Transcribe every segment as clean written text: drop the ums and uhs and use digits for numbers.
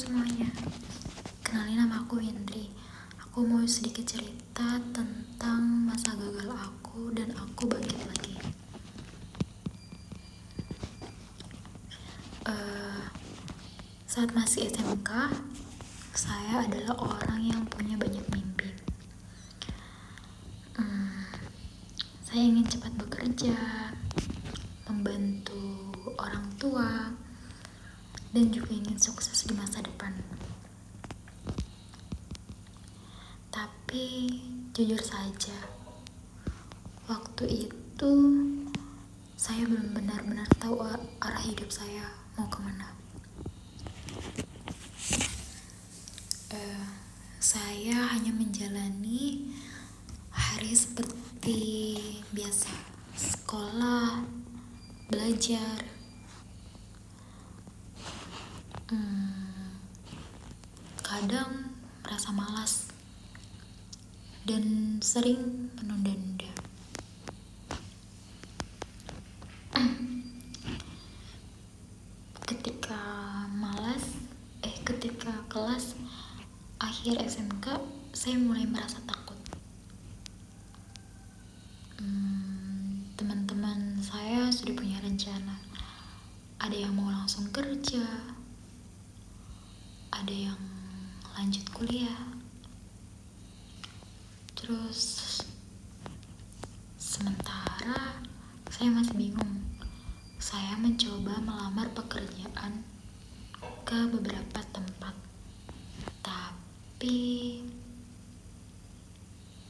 semuanya, kenalin nama aku Windri. Aku mau sedikit cerita tentang masa gagal aku dan aku bangkit lagi. Saat masih SMK, saya adalah orang yang punya banyak mimpi. Saya ingin cepat bekerja, membantu orang tua, dan juga ingin sukses di masa depan. Tapi jujur saja, waktu itu saya belum benar-benar tahu arah hidup saya mau kemana. Saya hanya menjalani hari seperti biasa, sekolah, belajar. Kadang merasa malas dan sering menunda-nunda. Ketika kelas akhir SMK, saya mulai merasa takut. Teman-teman saya sudah punya rencana. Ada yang mau langsung kerja, ada yang lanjut kuliah. Terus sementara saya masih bingung. Saya mencoba melamar pekerjaan ke beberapa tempat, tapi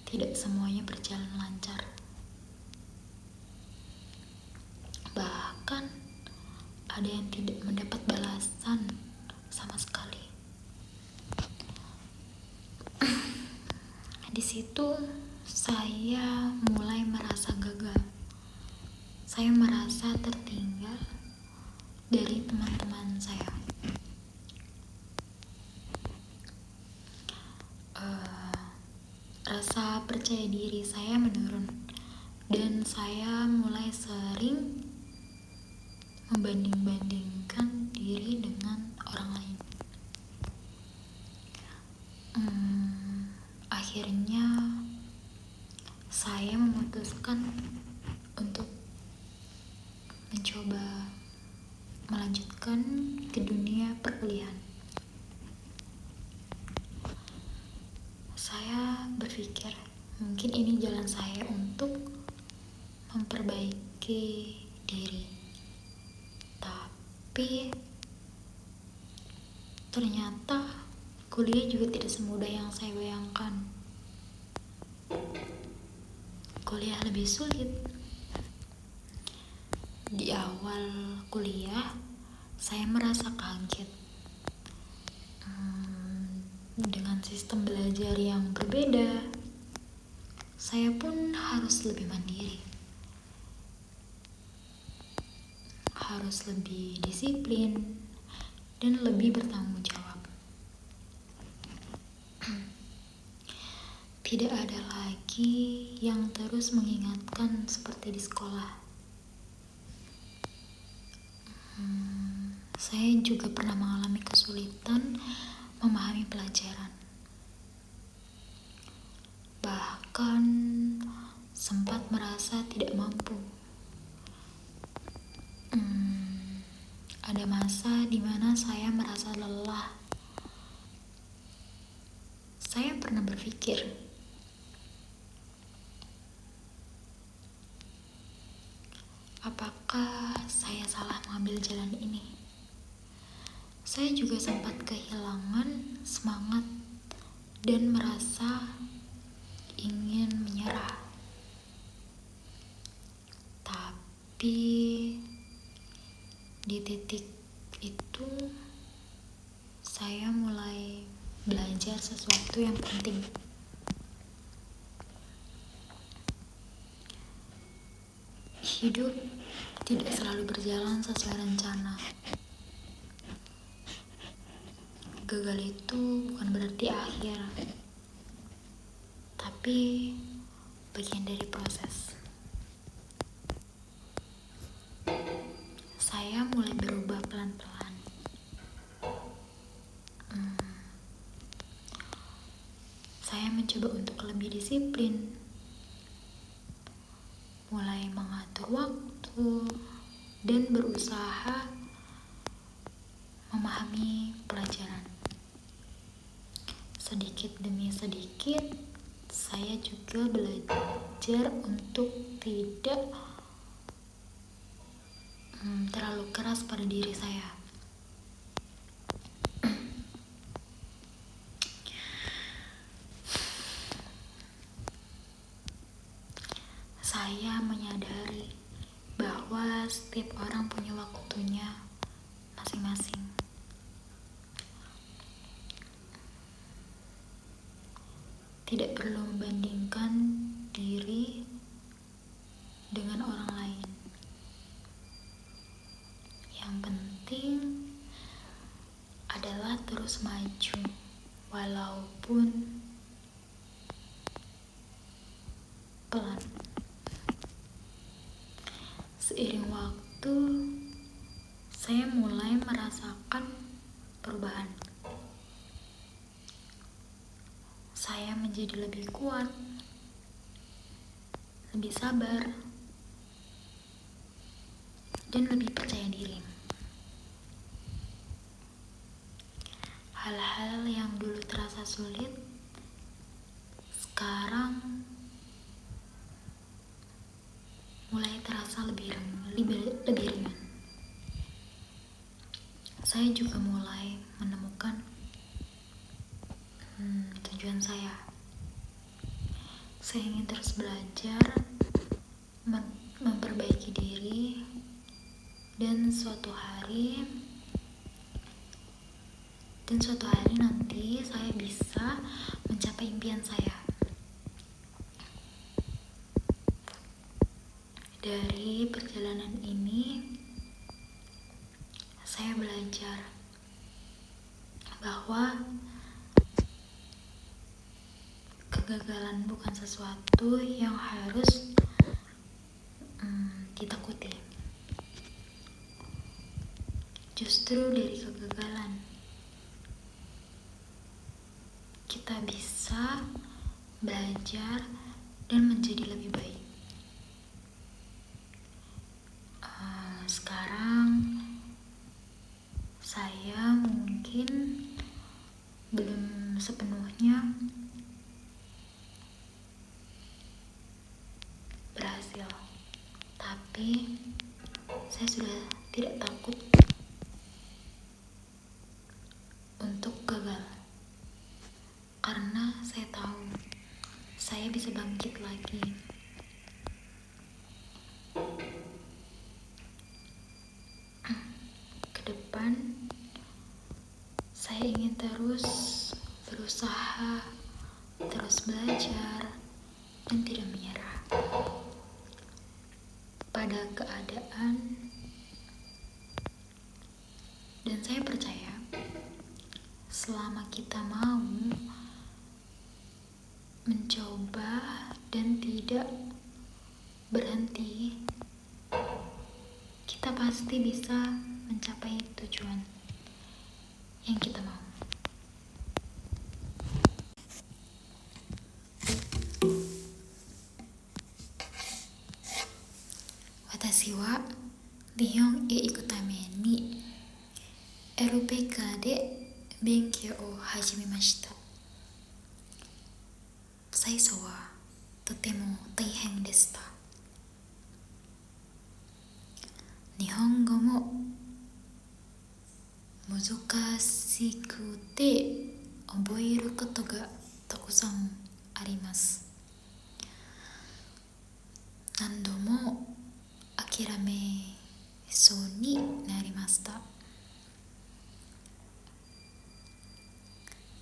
tidak semuanya berjalan lancar. Bahkan ada yang tidak mendapat balasan sama sekali. Di situ saya mulai merasa gagal. Saya merasa tertinggal dari teman-teman saya. Rasa percaya diri saya menurun dan saya mulai sering membanding-bandingkan diri dengan orang lain. Akhirnya saya memutuskan untuk mencoba melanjutkan ke dunia perkuliahan. Saya berpikir mungkin ini jalan saya untuk memperbaiki diri. Tapi ternyata kuliah juga tidak semudah yang saya bayangkan. Kuliah lebih sulit. Di awal kuliah, saya merasa kaget dengan sistem belajar yang berbeda. Saya pun harus lebih mandiri, harus lebih disiplin, dan lebih bertanggung jawab. Tidak ada lagi yang terus mengingatkan seperti di sekolah. Saya juga pernah mengalami kesulitan memahami pelajaran. Bahkan sempat merasa tidak mampu. Ada masa di mana saya merasa lelah. Saya pernah berpikir, apakah saya salah mengambil jalan ini? Saya juga sempat kehilangan semangat dan merasa ingin menyerah. Tapi di titik itu saya mulai belajar sesuatu yang penting. Hidup tidak selalu berjalan sesuai rencana. Gagal itu bukan berarti akhir, tapi bagian dari proses. Saya mulai berubah pelan-pelan, mencoba untuk lebih disiplin, mulai mengatur waktu, dan berusaha memahami pelajaran. Sedikit demi sedikit, saya juga belajar untuk tidak terlalu keras pada diri saya. Saya menyadari bahwa setiap orang punya waktunya masing-masing. Tidak perlu membandingkan diri dengan orang lain. Yang penting adalah terus maju, walaupun pelan. Seiring waktu, saya mulai merasakan perubahan. Saya menjadi lebih kuat, lebih sabar, dan lebih percaya diri. Hal-hal yang dulu terasa sulit, sekarang mulai terasa lebih ringan. Saya juga mulai menemukan tujuan saya. Saya ingin terus belajar, memperbaiki diri, dan suatu hari nanti saya bisa mencapai impian saya. Dari perjalanan ini, saya belajar bahwa kegagalan bukan sesuatu yang harus ditakuti. Justru dari kegagalan kita bisa belajar dan menjadi lebih baik. Sekarang saya mungkin belum sepenuhnya berhasil, tapi saya sudah tidak takut untuk gagal, karena saya tahu saya bisa bangkit lagi. Ke depan, saya ingin terus berusaha, terus belajar, dan tidak menyerah pada keadaan. Dan saya percaya selama kita mau mencoba dan tidak berhenti, kita pasti bisa mencapai tujuan yang kita mau. Watashi wa Nihon e iku tame ni LPK de benkyou o hajimemashita. 最初はとても大変でした。日本語も難しくて覚えることがたくさんあります。何度も諦めそうになりました。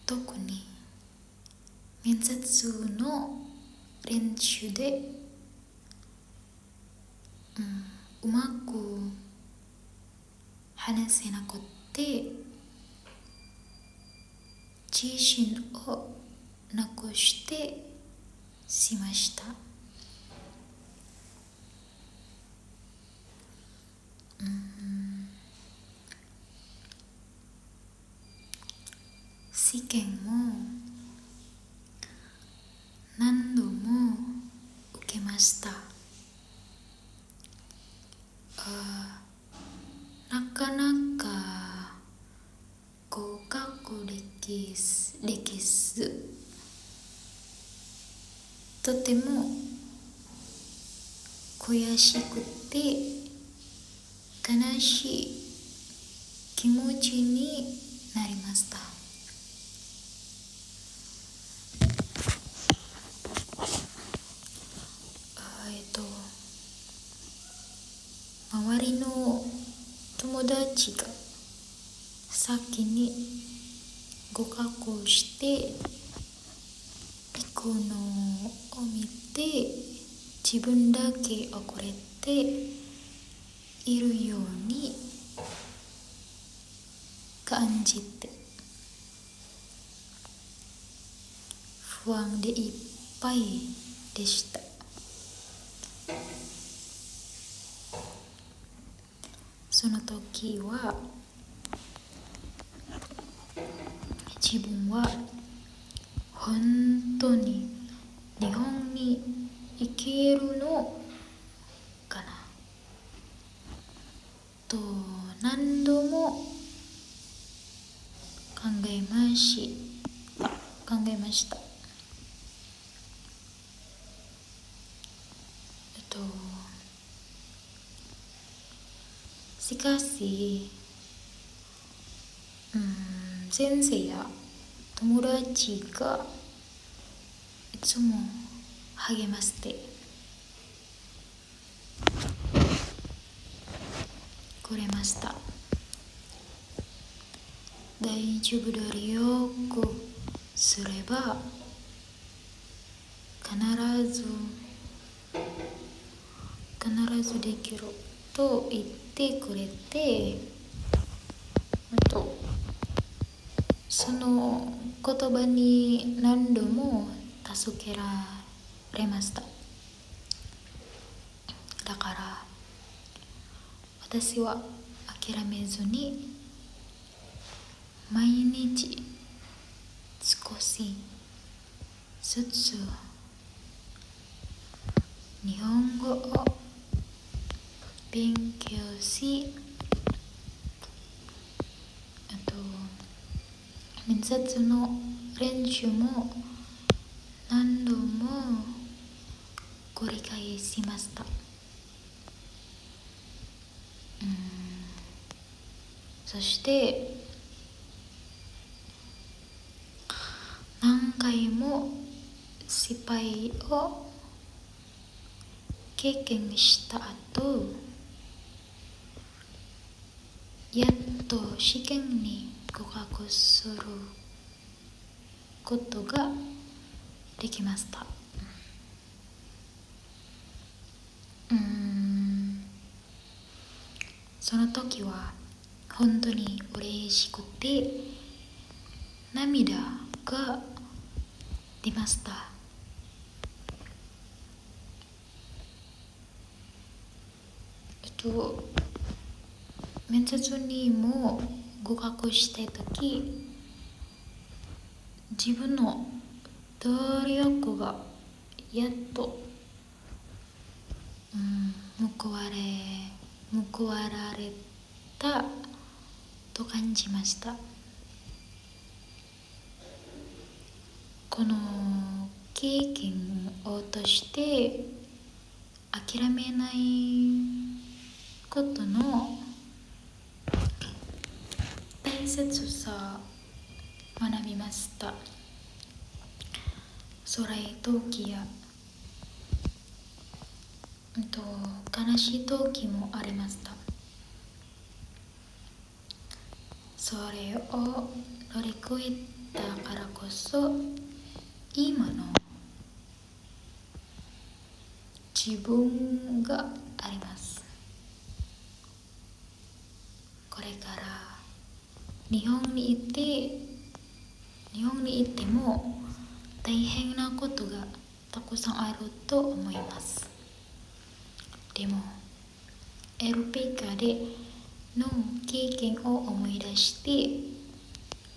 特に面接の練習で、うまく話せなくて自信をなくしてしました。試験もした。なかなか合格できず、とても悔しくて悲しい気持ちになりました。周りの友達が先に合格して行くのを見て、自分だけ遅れているように感じて、不安でいっぱいでした。その時は自分は本当に日本に行けるのかなと何度も考えました。しかし、先生や友達がいつも励ましてくれました。大丈夫だよくすれば必ずできると言ってくれて、その言葉に何度も助けられました。だから私は諦めずに毎日少しずつ日本語を勉強し、面接の練習も何度も繰り返しました。そして何回も失敗を経験した後、やっと試験に合格することができました。その時は本当に嬉しくて涙が出ました。面接にも合格した時、自分の努力がやっと報われたと感じました。この経験を通して諦めないことの大切さを学びました。辛い時や悲しい時もありました。それを乗り越えたからこそ今の自分があります。これから日本に行っても大変なことがたくさんあると思います。でもLPKでの経験を思い出して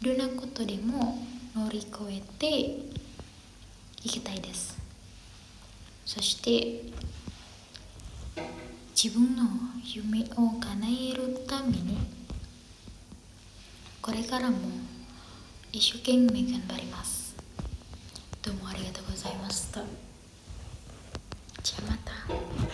どんなことでも乗り越えていきたいです。そして自分の夢を叶えるためにこれからも一生懸命頑張ります。どうもありがとうございました。じゃあまた。